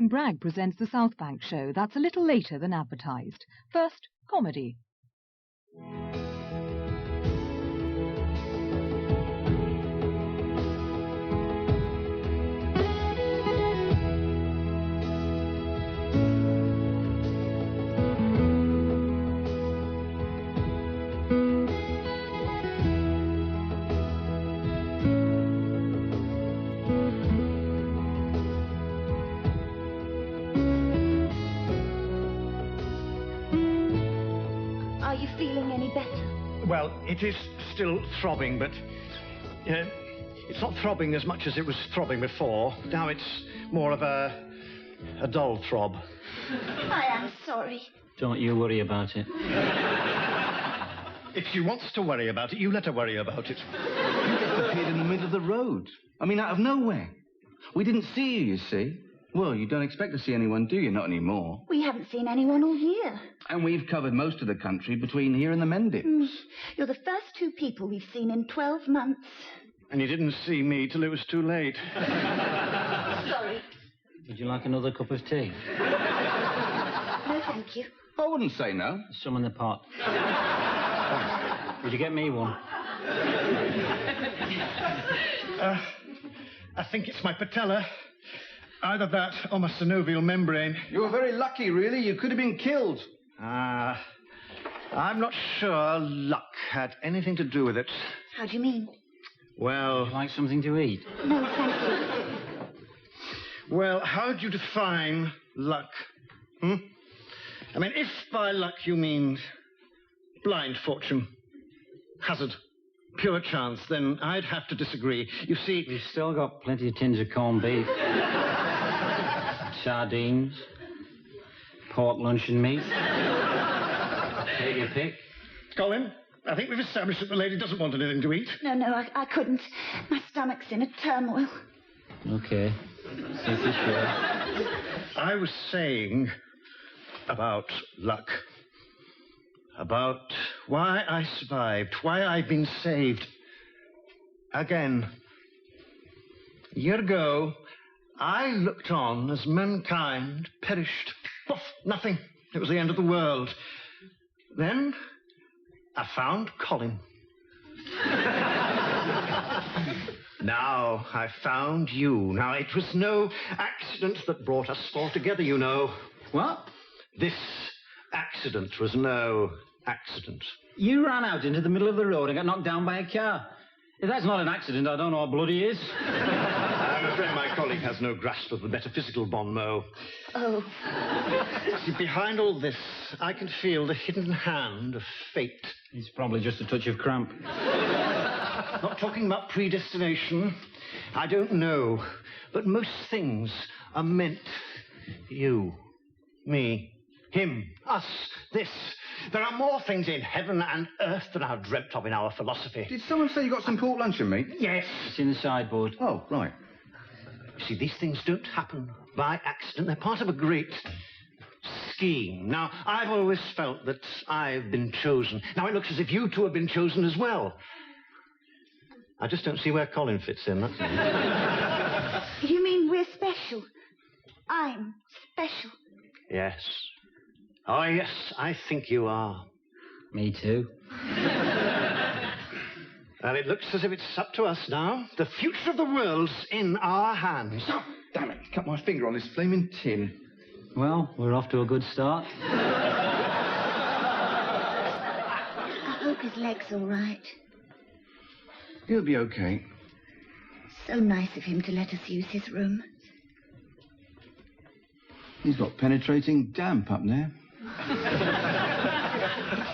Bragg presents the South Bank show. That's a little later than advertised. First, comedy. Well, it is still throbbing, but it's not throbbing as much as it was throbbing before. Now it's more of a dull throb. I am sorry. Don't you worry about it. If she wants to worry about it, you let her worry about it. You disappeared in the middle of the road. I mean, out of nowhere. We didn't see you, you see. Well, you don't expect to see anyone, do you? Not anymore. We haven't seen anyone all year. And we've covered most of the country between here and the Mendips. You're the first two people we've seen in 12 months. And you didn't see me till it was too late. Sorry. Would you like another cup of tea? No, thank you. I wouldn't say no. There's some in the pot. Would you get me one? I think it's my patella. Either that or my synovial membrane. You were very lucky, really. You could have been killed. I'm not sure luck had anything to do with it. How do you mean? Well... Would you like something to eat? No, thank you. Well, how do you define luck? I mean, if by luck you mean blind fortune, hazard, pure chance, then I'd have to disagree. You see... We've still got plenty of tins of corned beef. Sardines. Pork luncheon meat. Take your pick. Colin, I think we've established that the lady doesn't want anything to eat. No, I couldn't. My stomach's in a turmoil. Okay. Since you're sure. I was saying about luck. About why I survived, why I've been saved. Again. A year ago, I looked on as mankind perished. Poof, nothing. It was the end of the world. Then I found Colin. Now I found you. Now, it was no accident that brought us all together, you know. What? This accident was no accident. You ran out into the middle of the road and got knocked down by a car. If that's not an accident, I don't know what bloody is. I'm afraid my colleague has no grasp of the metaphysical bon mot. Oh. See, behind all this, I can feel the hidden hand of fate. It's probably just a touch of cramp. Not talking about predestination. I don't know. But most things are meant. You, me, him, us, this. There are more things in heaven and earth than are dreamt of in our philosophy. Did someone say you got some pork luncheon meat? Yes. It's in the sideboard. Oh, right. See, these things don't happen by accident. They're part of a great scheme. Now, I've always felt that I've been chosen. Now, it looks as if you two have been chosen as well. I just don't see where Colin fits in, that's all. You mean we're special? I'm special. Yes. Oh, yes, I think you are. Me too. And it looks as if it's up to us now. The future of the world's in our hands. Oh, damn it. Cut my finger on this flaming tin. Well, we're off to a good start. I hope his leg's all right. He'll be okay. So nice of him to let us use his room. He's got penetrating damp up there.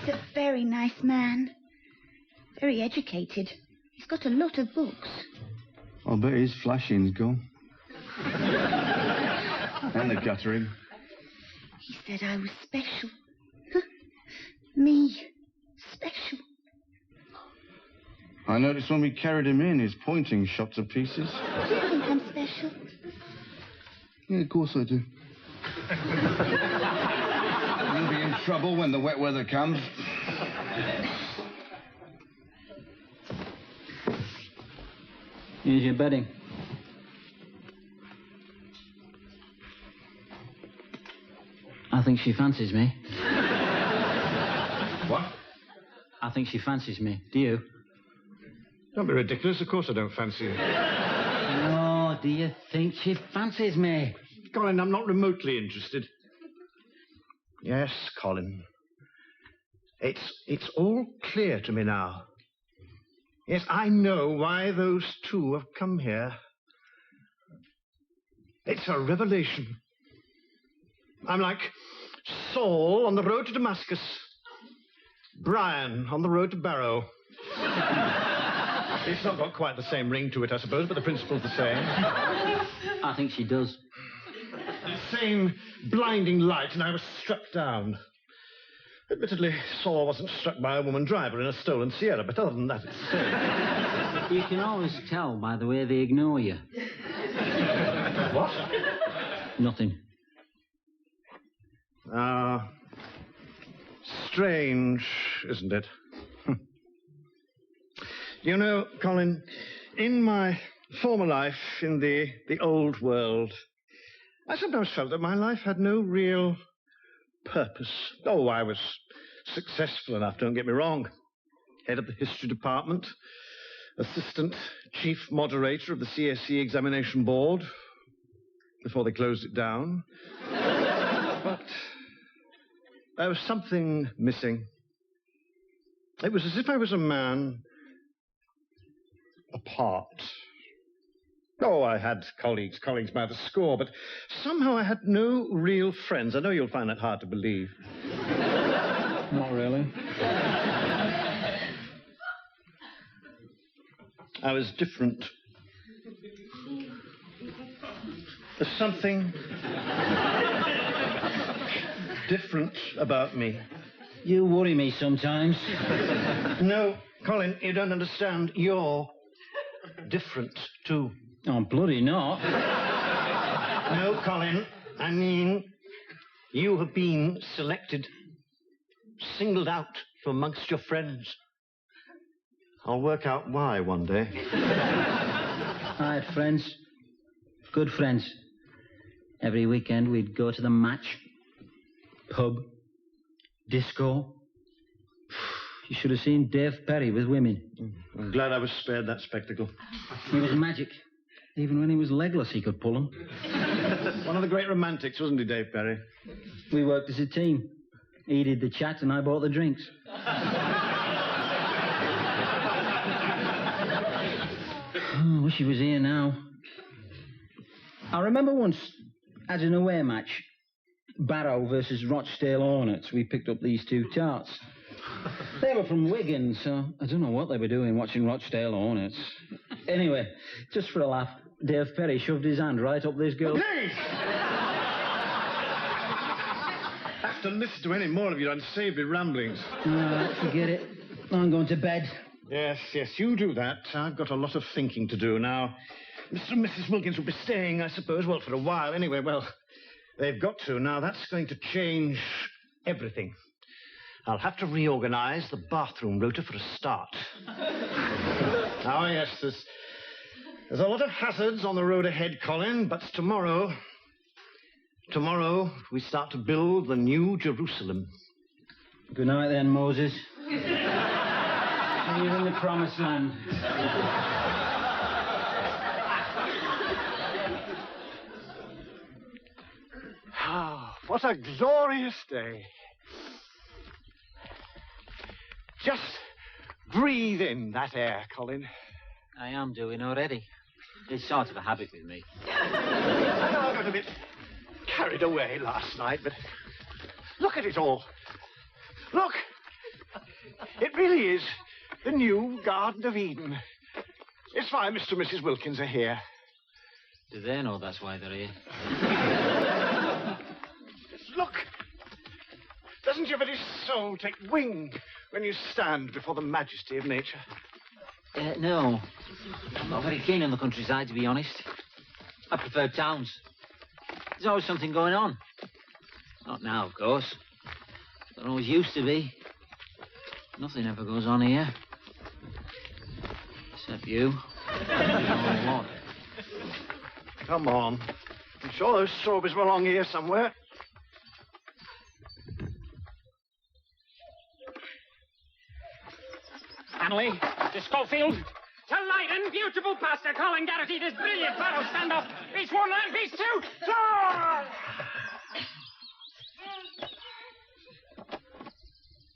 He's a very nice man. Very educated. He's got a lot of books. I'll bet his flashing's gone. And the guttering. He said I was special. Huh? Me. Special. I noticed when we carried him in, his pointing shot to pieces. Do you think I'm special? Yeah, of course I do. You'll be in trouble when the wet weather comes. Here's your bedding. I think she fancies me. What? I think she fancies me. Do you? Don't be ridiculous. Of course I don't fancy you. No, do you think she fancies me? Colin, I'm not remotely interested. Yes, Colin. It's all clear to me now. Yes, I know why those two have come here. It's a revelation. I'm like Saul on the road to Damascus. Brian on the road to Barrow. It's not got quite the same ring to it, I suppose, but the principle's the same. I think she does. The same blinding light, and I was struck down. Admittedly, Saul wasn't struck by a woman driver in a stolen Sierra, but other than that, it's the same. You can always tell by the way they ignore you. What? Nothing. Strange, isn't it? You know, Colin, in my former life, in the old world, I sometimes felt that my life had no real purpose. Oh, I was successful enough, don't get me wrong. Head of the history department, assistant chief moderator of the CSE examination board before they closed it down. But there was something missing. It was as if I was a man apart. Oh, I had colleagues by the score, but somehow I had no real friends. I know you'll find that hard to believe. Not really. I was different. There's something different about me. You worry me sometimes. No, Colin, you don't understand. You're different, too. I'm bloody not. No, Colin, I mean, you have been selected, singled out from amongst your friends. I'll work out why one day. I had friends. Good friends. Every weekend we'd go to the match. Pub. Disco. You should have seen Dave Perry with women. I'm glad I was spared that spectacle. He was magic. Even when he was legless, he could pull them. One of the great romantics, wasn't he, Dave Perry? We worked as a team. He did the chat and I bought the drinks. Oh, wish he was here now. I remember once at an away match, Barrow versus Rochdale Hornets, we picked up these two tarts. They were from Wigan, so I don't know what they were doing watching Rochdale Hornets. Anyway, just for a laugh, Dave Perry shoved his hand right up this girl. Please! I have to listen to any more of your unsavory ramblings. Forget it. I'm going to bed. Yes, you do that. I've got a lot of thinking to do now. Mr. and Mrs. Wilkins will be staying, I suppose, well, for a while anyway. Well, they've got to. Now, that's going to change everything. I'll have to reorganize the bathroom rota for a start. Oh, yes, there's a lot of hazards on the road ahead, Colin, but tomorrow we start to build the new Jerusalem. Good night, then, Moses. See you in the promised land. Oh, what a glorious day. Just breathe in that air, Colin. I am doing already. It's sort of a habit with me. I know I got a bit carried away last night, but look at it all. Look. It really is the new Garden of Eden. It's why Mr. and Mrs. Wilkins are here. Do they know that's why they're here? Look. Doesn't your very soul take wing when you stand before the majesty of nature? No. I'm not very keen on the countryside, to be honest. I prefer towns. There's always something going on. Not now, of course. There always used to be. Nothing ever goes on here. Except you. What? Come on. I'm sure those strawberries belong here somewhere. Hanley, to Schofield, to Leiden, beautiful pasta, Colin Garrity, this brilliant barrow standoff, piece one and piece two, draw!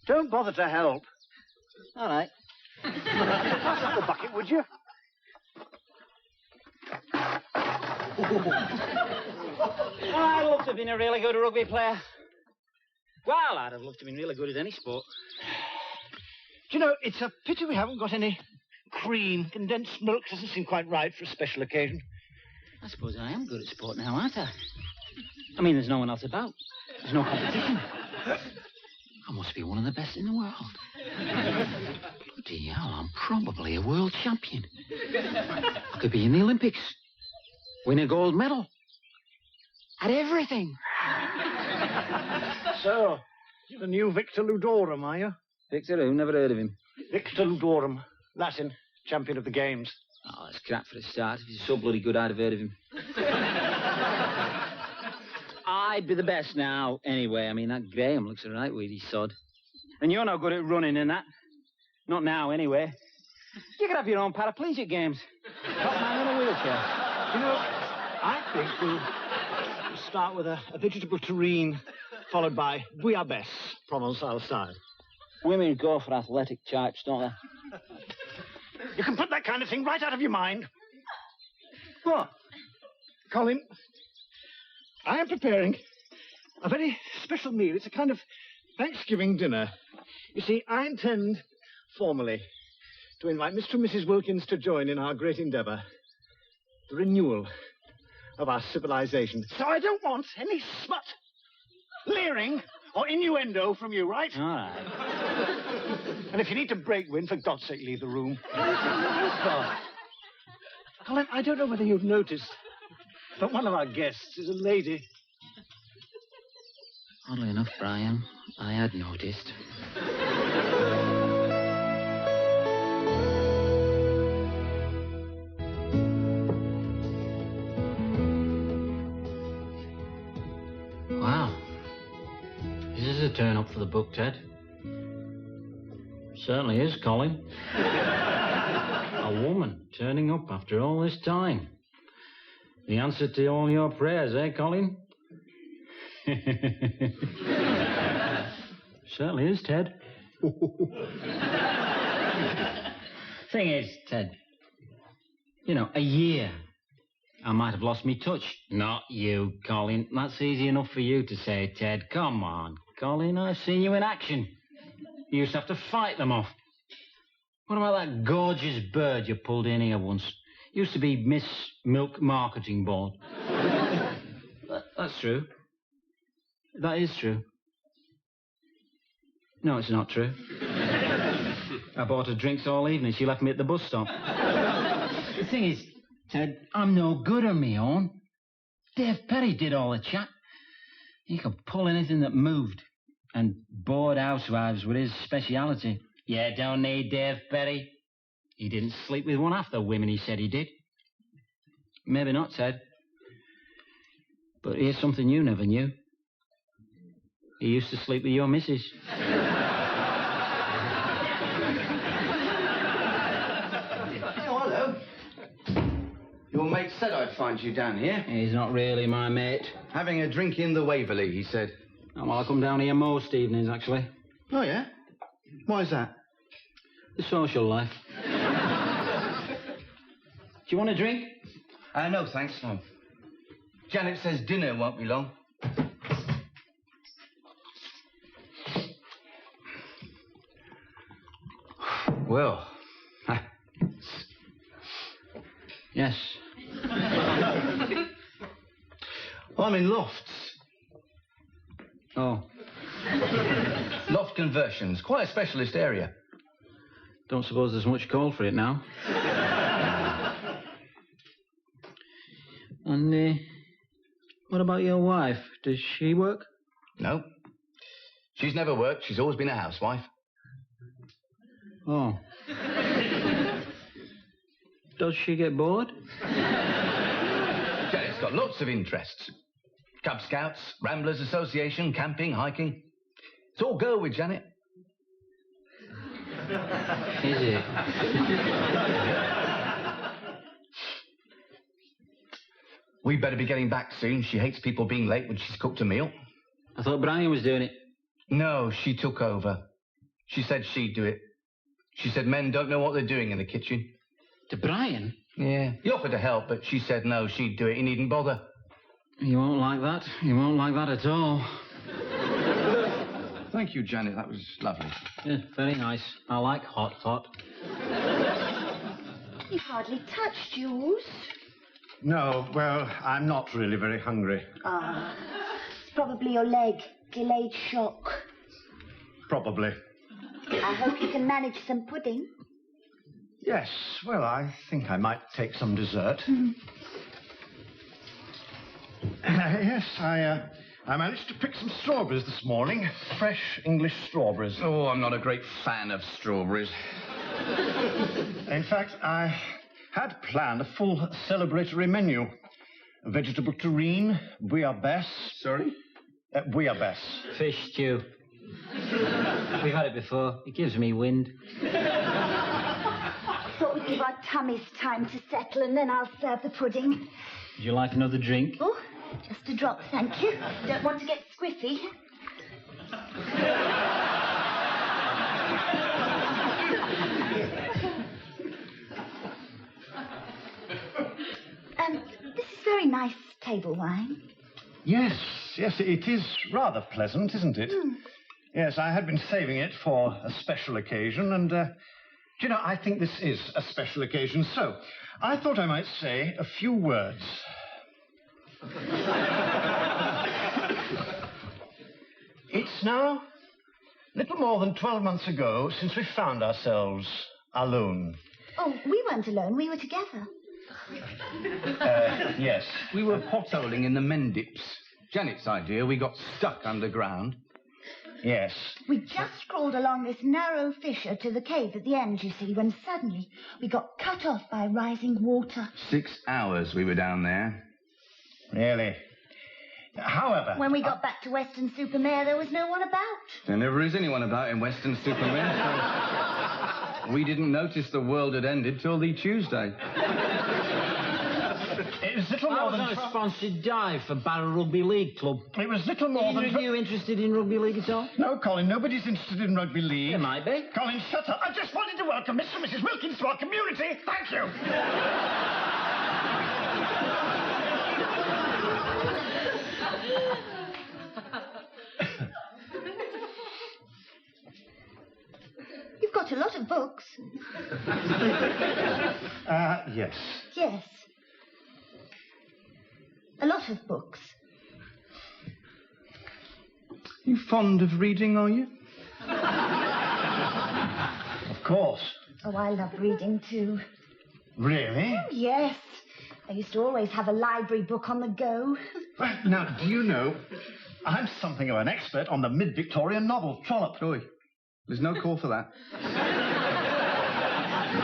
Don't bother to help. All right. Pass up the bucket, would you? I'd love to have been a really good rugby player. Well, I'd have loved to have been really good at any sport. Do you know, it's a pity we haven't got any cream. Condensed milk doesn't seem quite right for a special occasion. I suppose I am good at sport now, aren't I? I mean, there's no one else about. There's no competition. I must be one of the best in the world. Bloody hell, I'm probably a world champion. I could be in the Olympics. Win a gold medal. At everything. So, you're the new Victor Ludorum, are you? Victor who? Never heard of him. Victor Ludorum. Latin. Champion of the games. Oh, that's crap for a start. If he's so bloody good, I'd have heard of him. I'd be the best now, anyway. I mean, that Graham looks all right, weedy sod. And you're no good at running and that. Not now, anyway. You could have your own paraplegic games. Top man in a wheelchair. You know, I think we'll start with a vegetable terrine, followed by bouillabaisse, Provençal style. Women go for athletic types, don't they? You can put that kind of thing right out of your mind. What? Colin, I am preparing a very special meal. It's a kind of Thanksgiving dinner. You see, I intend formally to invite Mr. and Mrs. Wilkins to join in our great endeavour, the renewal of our civilization. So I don't want any smut, leering, or innuendo from you, right? All right. And if you need to break wind, for God's sake, leave the room. Colin, I don't know whether you've noticed, but one of our guests is a lady. Oddly enough, Brian, I had noticed. Wow. Is this a turn-up for the book, Ted? Certainly is, Colin. A woman turning up after all this time. The answer to all your prayers, eh, Colin? Certainly is, Ted. Thing is, Ted, you know, a year, I might have lost me touch. Not you, Colin. That's easy enough for you to say, Ted. Come on, Colin, I've seen you in action. You used to have to fight them off. What about that gorgeous bird you pulled in here once? Used to be Miss Milk Marketing Board. That's true. That is true. No, it's not true. I bought her drinks all evening. She left me at the bus stop. The thing is, Ted, I'm no good on me own. Dave Perry did all the chat. He could pull anything that moved. And bored housewives were his speciality. Yeah, don't need Dave Perry. He didn't sleep with one half the women he said he did. Maybe not, Ted. But here's something you never knew. He used to sleep with your missus. Oh, hello. Your mate said I'd find you down here. He's not really my mate. Having a drink in the Waverley, he said. Oh, well, I come down here most evenings, actually. Oh, yeah? Why is that? The social life. Do you want a drink? No, thanks, no. Janet says dinner won't be long. Well. Yes. I'm in lofts. Oh. Loft conversions. Quite a specialist area. Don't suppose there's much call for it now. And, what about your wife? Does she work? No. She's never worked. She's always been a housewife. Oh. Does she get bored? Janet's got lots of interests. Cub Scouts, Ramblers Association, camping, hiking. It's all go with Janet. Is it? We better be getting back soon. She hates people being late when she's cooked a meal. I thought Brian was doing it. No, she took over. She said she'd do it. She said men don't know what they're doing in the kitchen. To Brian? Yeah. He offered to help, but she said no, she'd do it. He needn't bother. You won't like that. You won't like that at all. Thank you, Janet. That was lovely. Yeah, very nice. I like hot. You've hardly touched, Jules. No, well, I'm not really very hungry. Ah, it's probably your leg. Delayed shock. Probably. I hope you can manage some pudding. Yes, well, I think I might take some dessert. Yes, I managed to pick some strawberries this morning. Fresh English strawberries. Oh, I'm not a great fan of strawberries. In fact, I had planned a full celebratory menu. A vegetable terrine, bouillabaisse. Sorry? Bouillabaisse. Fish stew. We've had it before. It gives me wind. I thought we'd give our tummies time to settle and then I'll serve the pudding. Would you like another drink? Oh, just a drop, thank you. Don't want to get squiffy. This is very nice table wine. Yes, it is rather pleasant, isn't it? Yes, I had been saving it for a special occasion, and, you know, I think this is a special occasion, so I thought I might say a few words. It's now little more than 12 months ago since we found ourselves alone. Oh, we weren't alone. We were together. Yes. We were potholing in the Mendips. Janet's idea. We got stuck underground. Yes. We just crawled along this narrow fissure to the cave at the end, you see, when suddenly we got cut off by rising water. 6 hours we were down there. Really? However... When we got back to Weston-super-Mare, there was no one about. There never is anyone about in Weston-super-Mare, so we didn't notice the world had ended till the Tuesday. It was little I more was than... on a sponsored dive for Barrow Rugby League Club. It was little more Either than... of you interested in rugby league at all? No, Colin, nobody's interested in rugby league. There might be. Colin, shut up. I just wanted to welcome Mr. and Mrs. Wilkins to our community. Thank you. You've got a lot of books. Yes. Yes. A lot of books. You fond of reading, are you? Of course. Oh, I love reading too. Really? Oh, yes. I used to always have a library book on the go. Well, now, do you know, I'm something of an expert on the mid-Victorian novel, Trollope. Oi, there's no call for that.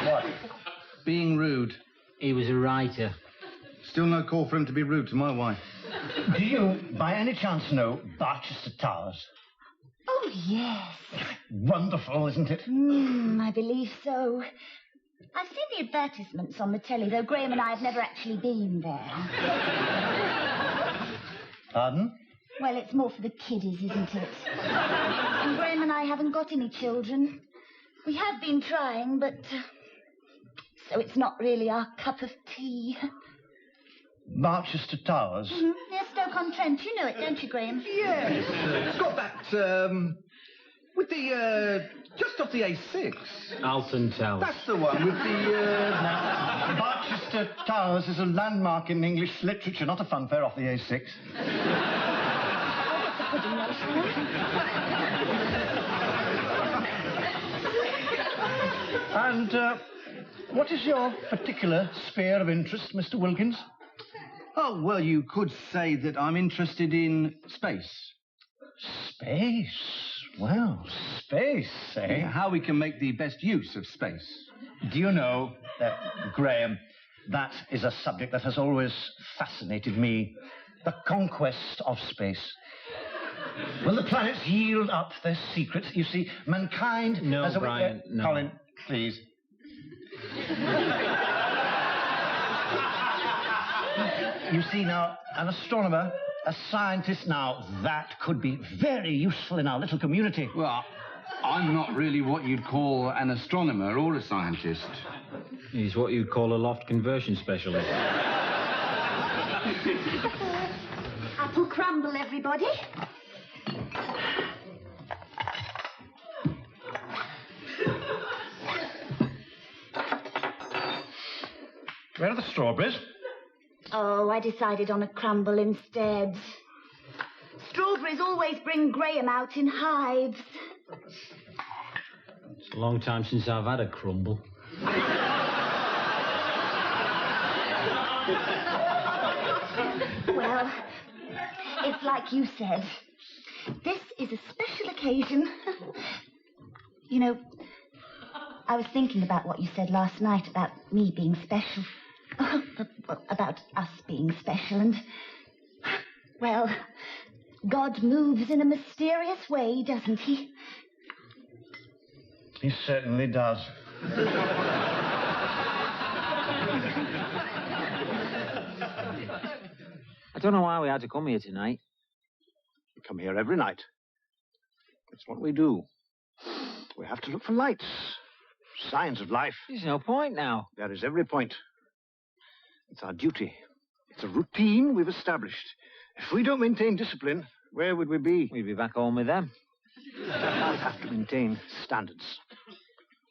What? Being rude. He was a writer. Still no call for him to be rude to my wife. Do you, by any chance, know Barchester Towers? Oh, yes. Wonderful, isn't it? I believe so. I've seen the advertisements on the telly, though Graham and I have never actually been there. Pardon? Well, it's more for the kiddies, isn't it? And Graham and I haven't got any children. We have been trying, but... so it's not really our cup of tea. Barchester Towers? Near Stoke-on-Trent. You know it, don't you, Graham? Yes. It's got that, with the, just off the A6. Alton Towers. That's the one with the, Barchester Towers is a landmark in English literature, not a funfair off the A6. And what is your particular sphere of interest, Mr. Wilkins? Oh, well, you could say that I'm interested in space. Space? Well, space, eh? Yeah, how we can make the best use of space. Do you know, Graham, that is a subject that has always fascinated me. The conquest of space. Will the planets yield up their secrets? You see, mankind... No, has a... Brian, no. Colin, please. You see, now, an astronomer, a scientist, now, that could be very useful in our little community. Well, I'm not really what you'd call an astronomer or a scientist. He's what you'd call a loft conversion specialist. Apple crumble, everybody. Where are the strawberries? Oh, I decided on a crumble instead. Strawberries always bring Graham out in hives. It's a long time since I've had a crumble. Well, it's like you said. This is a special occasion. You know, I was thinking about what you said last night about me being special. About us being special, and... Well, God moves in a mysterious way, doesn't he? He certainly does. I don't know why we had to come here tonight. We come here every night. It's what we do. We have to look for lights, signs of life. There's no point now. There is every point. It's our duty. It's a routine we've established. If we don't maintain discipline, where would we be? We'd be back home with them. We have to maintain standards.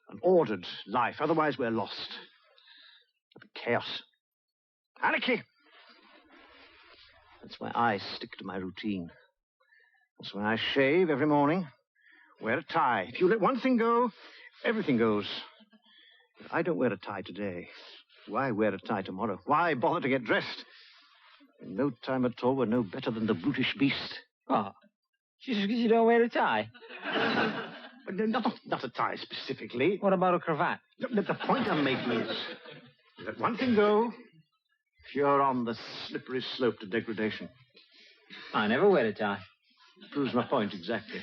An ordered life. Otherwise, we're lost. There'll be chaos. Anarchy. That's why I stick to my routine. That's why I shave every morning, wear a tie. If you let one thing go, everything goes. If I don't wear a tie today, why wear a tie tomorrow? Why bother to get dressed? In no time at all, we're no better than the brutish beast. What? Just because you don't wear a tie? But no, not a tie specifically. What about a cravat? The point I'm making is, let one thing go, if you're on the slippery slope to degradation. I never wear a tie. Proves my point exactly.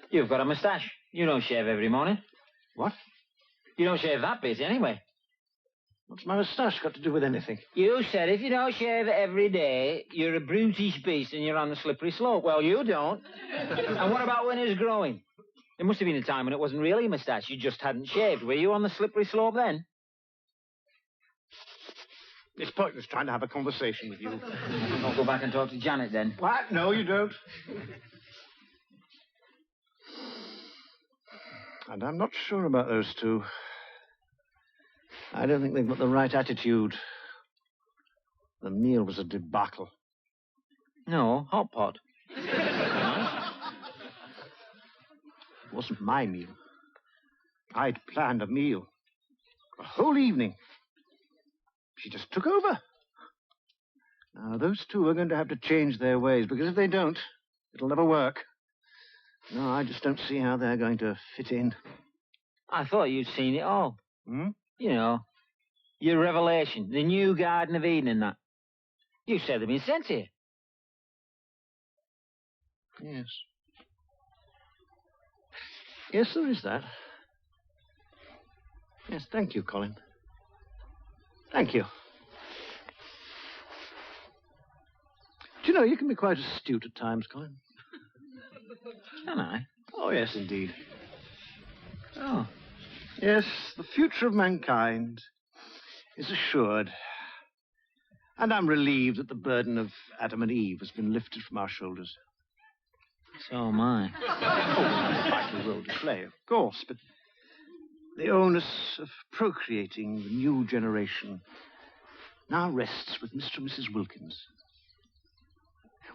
You've got a moustache. You don't shave every morning. What? You don't shave that bit anyway. What's my moustache got to do with anything? You said if you don't shave every day, you're a brutish beast and you're on the slippery slope. Well, you don't. And what about when it was growing? There must have been a time when it wasn't really a moustache. You just hadn't shaved. Were you on the slippery slope then? It's pointless trying to have a conversation with you. I'll go back and talk to Janet then. What? No, you don't. And I'm not sure about those two. I don't think they've got the right attitude. The meal was a debacle. No, hot pot. It wasn't my meal. I'd planned a meal. A whole evening. She just took over. Now, those two are going to have to change their ways, because if they don't, it'll never work. No, I just don't see how they're going to fit in. I thought you'd seen it all. Hmm? You know, your revelation, the new Garden of Eden and that. You said they've been sent here. Yes. Yes, there is that. Yes, thank you, Colin. Thank you. Do you know, you can be quite astute at times, Colin. Can I? Oh, yes, indeed. Oh. Yes, the future of mankind is assured. And I'm relieved that the burden of Adam and Eve has been lifted from our shoulders. So am I. Oh, it's a vital role to play, of course, but the onus of procreating the new generation now rests with Mr. and Mrs. Wilkins.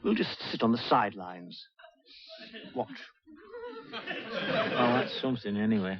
We'll just sit on the sidelines. Watch. Well, that's something anyway.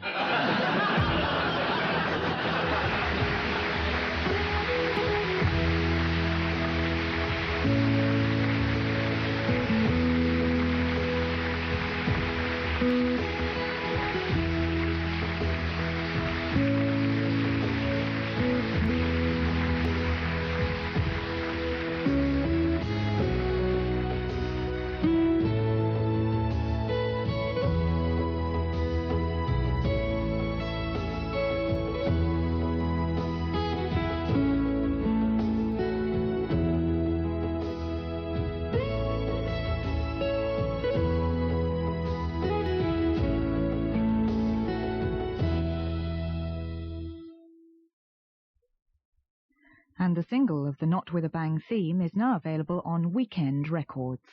And the single of the Not With a Bang theme is now available on Weekend Records.